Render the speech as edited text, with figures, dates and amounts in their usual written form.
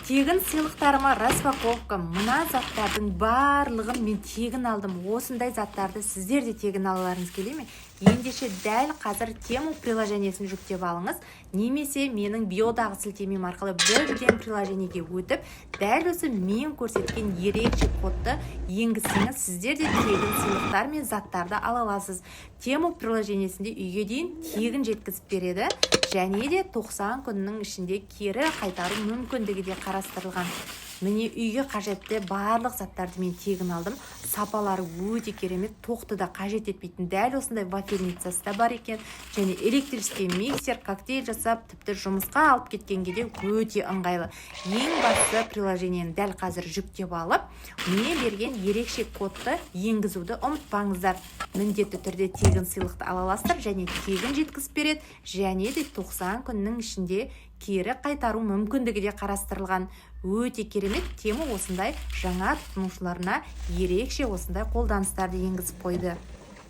Тегін сыйлықтарыма распаковка. Мына заттардың барлығын мен тегін алдым. Осындай заттарды сіздер де тегін алуларыңыз келе ме? Ендеше дәл қазір Тему приложениесін жүктеп алыңыз. Немесе менің биодағы сілтемем арқылы бірден приложениеге өтіп, дәл осы мен көрсеткен ерекше кодты енгізсеңіз, сіздер де тегін сыйлықтар мен заттарды ала аласыз. Тему приложениесінде үйге дейін тегін жеткізіп береді. Және де 90 күннің ішінде кері қайтару мүмкіндігі де қарастырылған. Міне үйге қажетті барлық заттарды мен тегін алдым. Сапалары өте керемет, тоқты да қажет етпейтін дәл осындай вафельницасы да бар екен. Және электрический миксер, коктейль жасап, тіпті жұмысқа алып кеткенге де өте ыңғайлы. Ең басты приложениені дәл қазір жүктеп алып, мне берген ерекше кодты енгізуді ұмытпаңыздар. Міндетті түрде тегін сыйлықты ала аласыздар және тегін жеткізіп береді. Және де 90 күннің ішінде кері қайтару мүмкіндігі де қарастырылған. Өте керемет. Тему осындай жаңа тұтынушыларына ерекше осындай қолданыстарды енгізіп қойды.